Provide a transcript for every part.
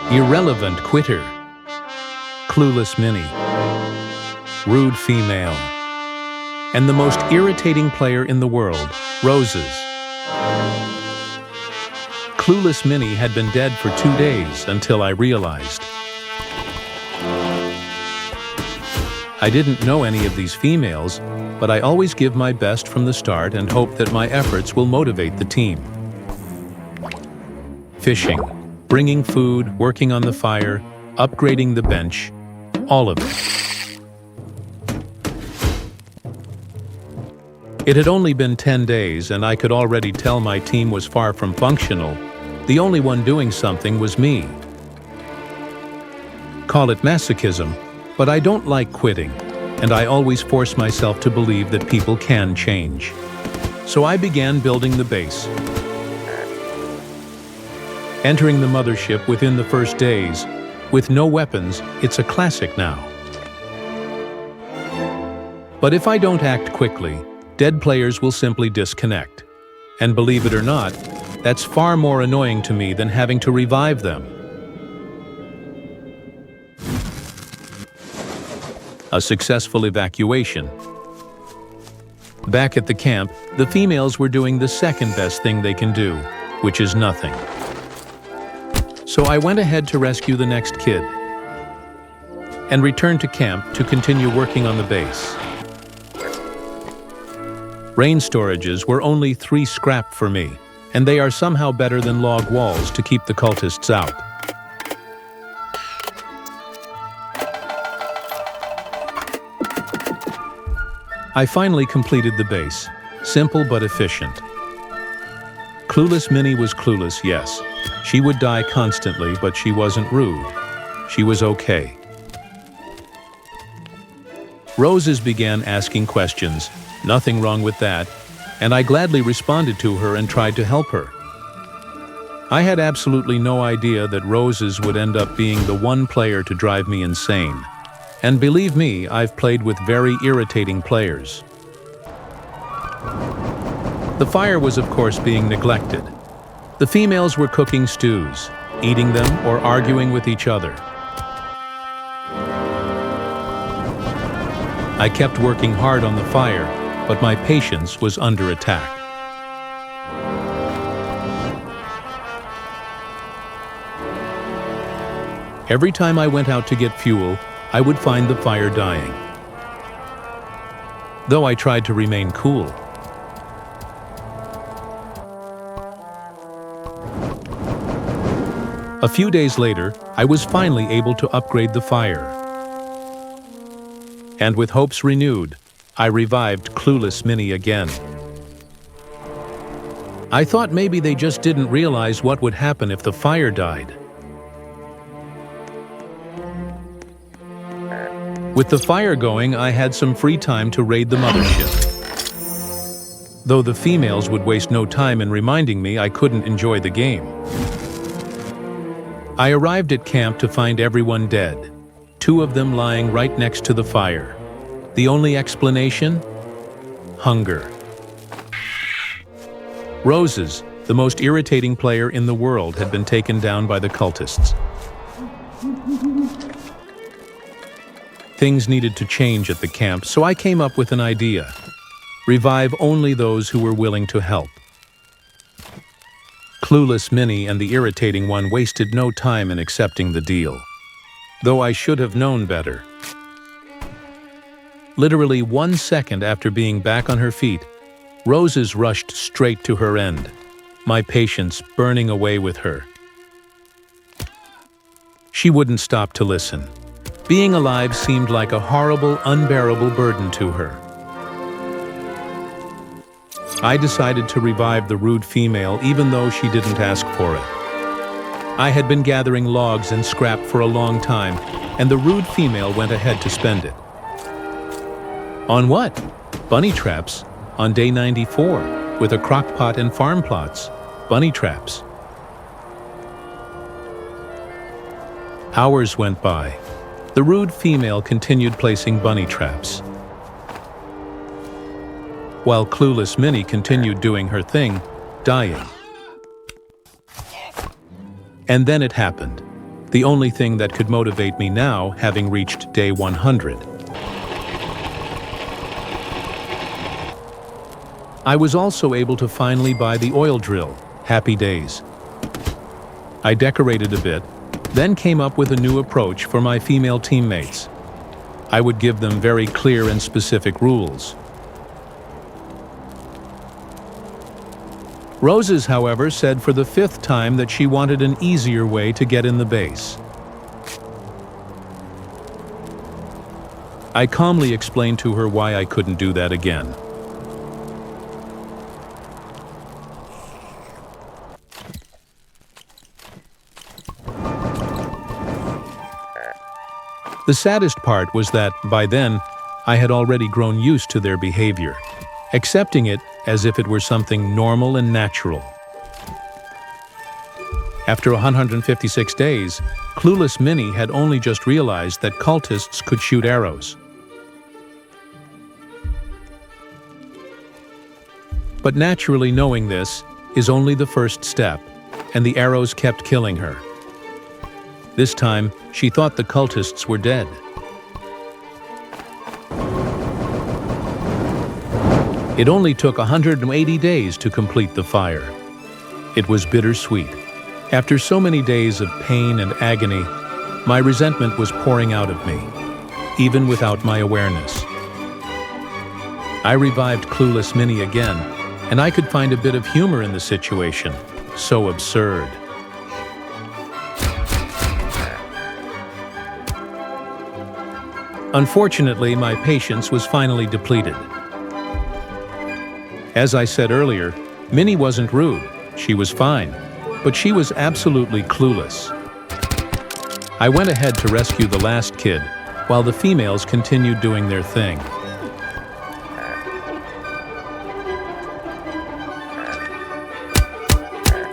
Irrelevant quitter. Clueless Minnie. Rude female. And the most irritating player in the world, Roses. Clueless Minnie had been dead for 2 days until I realized. I didn't know any of these females, but I always give my best from the start and hope that my efforts will motivate the team. Fishing, bringing food, working on the fire, upgrading the bench, all of it. It had only been 10 days and I could already tell my team was far from functional. The only one doing something was me. Call it masochism, but I don't like quitting, and I always force myself to believe that people can change. So I began building the base. Entering the mothership within the first days, with no weapons, it's a classic now. But if I don't act quickly, dead players will simply disconnect. And believe it or not, that's far more annoying to me than having to revive them. A successful evacuation. Back at the camp, the females were doing the second best thing they can do, which is nothing. So I went ahead to rescue the next kid and returned to camp to continue working on the base. Rain storages were only 3 scrap for me, and they are somehow better than log walls to keep the cultists out. I finally completed the base, simple but efficient. Clueless Minnie was clueless, yes. She would die constantly, but she wasn't rude. She was okay. Roses began asking questions, nothing wrong with that, and I gladly responded to her and tried to help her. I had absolutely no idea that Roses would end up being the one player to drive me insane. And believe me, I've played with very irritating players. The fire was of course being neglected. The females were cooking stews, eating them or arguing with each other. I kept working hard on the fire, but my patience was under attack. Every time I went out to get fuel, I would find the fire dying. Though I tried to remain cool. A few days later, I was finally able to upgrade the fire. And with hopes renewed, I revived Clueless Minnie again. I thought maybe they just didn't realize what would happen if the fire died. With the fire going, I had some free time to raid the mothership. Though the females would waste no time in reminding me I couldn't enjoy the game. I arrived at camp to find everyone dead, 2 of them lying right next to the fire. The only explanation? Hunger. Roses, the most irritating player in the world, had been taken down by the cultists. Things needed to change at the camp, so I came up with an idea. Revive only those who were willing to help. Clueless Minnie and the irritating one wasted no time in accepting the deal. Though I should have known better. Literally 1 second after being back on her feet, Roses rushed straight to her end, my patience burning away with her. She wouldn't stop to listen. Being alive seemed like a horrible, unbearable burden to her. I decided to revive the rude female even though she didn't ask for it. I had been gathering logs and scrap for a long time, and the rude female went ahead to spend it. On what? Bunny traps. On day 94, with a crock pot and farm plots. Bunny traps. Hours went by. The rude female continued placing bunny traps, while Clueless Minnie continued doing her thing, dying. And then it happened. the only thing that could motivate me now, having reached day 100. I was also able to finally buy the oil drill. Happy days. I decorated a bit, then came up with a new approach for my female teammates. I would give them very clear and specific rules. Roses, however, said for the 5th time that she wanted an easier way to get in the base. I calmly explained to her why I couldn't do that again. The saddest part was that, by then, I had already grown used to their behavior, accepting it as if it were something normal and natural. After 156 days, clueless Minnie had only just realized that cultists could shoot arrows. But naturally, knowing this is only the first step, and the arrows kept killing her. This time, she thought the cultists were dead. It only took 180 days to complete the fire. It was bittersweet. After so many days of pain and agony, my resentment was pouring out of me, even without my awareness. I revived clueless Minnie again, and I could find a bit of humor in the situation. So absurd. Unfortunately, my patience was finally depleted. As I said earlier, Minnie wasn't rude. She was fine, but she was absolutely clueless. I went ahead to rescue the last kid, while the females continued doing their thing.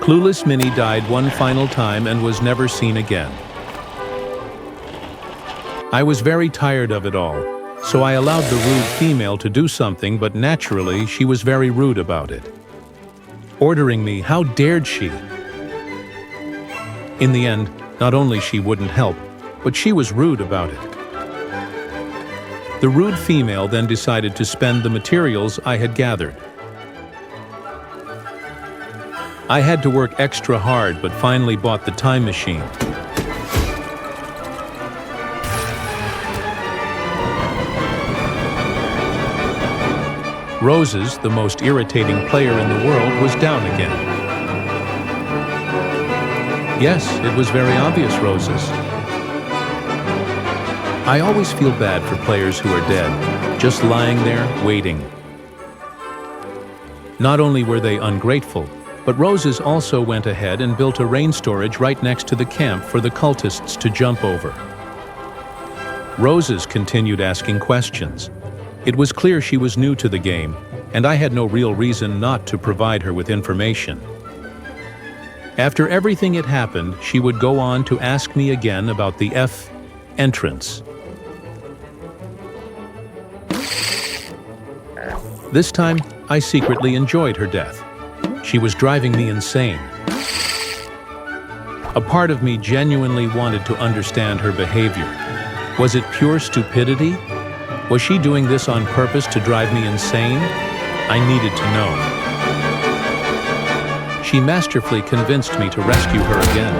Clueless Minnie died one final time and was never seen again. I was very tired of it all, so I allowed the rude female to do something, but naturally she was very rude about it. Ordering me, how dared she? In the end, not only she wouldn't help, but she was rude about it. The rude female then decided to spend the materials I had gathered. I had to work extra hard, but finally bought the time machine. Roses, the most irritating player in the world, was down again. Yes, it was very obvious, Roses. I always feel bad for players who are dead, just lying there, waiting. Not only were they ungrateful, but Roses also went ahead and built a rain storage right next to the camp for the cultists to jump over. Roses continued asking questions. It was clear she was new to the game, and I had no real reason not to provide her with information. After everything had happened, she would go on to ask me again about the F entrance. This time, I secretly enjoyed her death. She was driving me insane. A part of me genuinely wanted to understand her behavior. Was it pure stupidity? Was she doing this on purpose to drive me insane? I needed to know. She masterfully convinced me to rescue her again.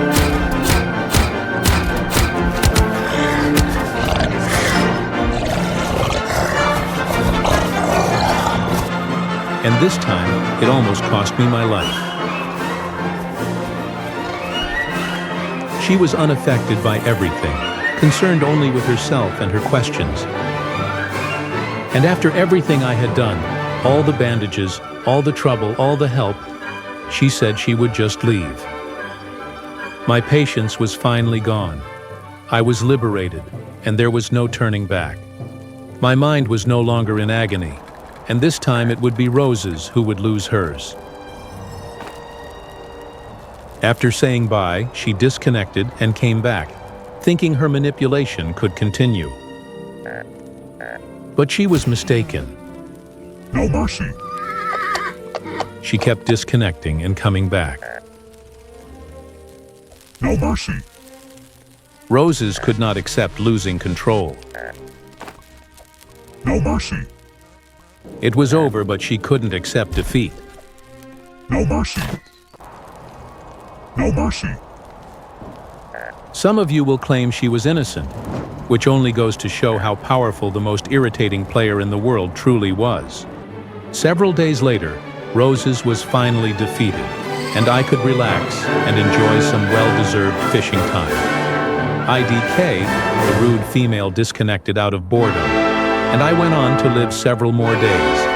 And this time, it almost cost me my life. She was unaffected by everything, concerned only with herself and her questions. And after everything I had done, all the bandages, all the trouble, all the help, she said she would just leave. My patience was finally gone. I was liberated, and there was no turning back. My mind was no longer in agony, and this time it would be Roses who would lose hers. After saying bye, she disconnected and came back, thinking her manipulation could continue. But she was mistaken. No mercy. She kept disconnecting and coming back. No mercy. Roses could not accept losing control. No mercy. It was over, but she couldn't accept defeat. No mercy. No mercy. Some of you will claim she was innocent, which only goes to show how powerful the most irritating player in the world truly was. Several days later, Roses was finally defeated, and I could relax and enjoy some well-deserved fishing time. IDK, the rude female, disconnected out of boredom, and I went on to live several more days,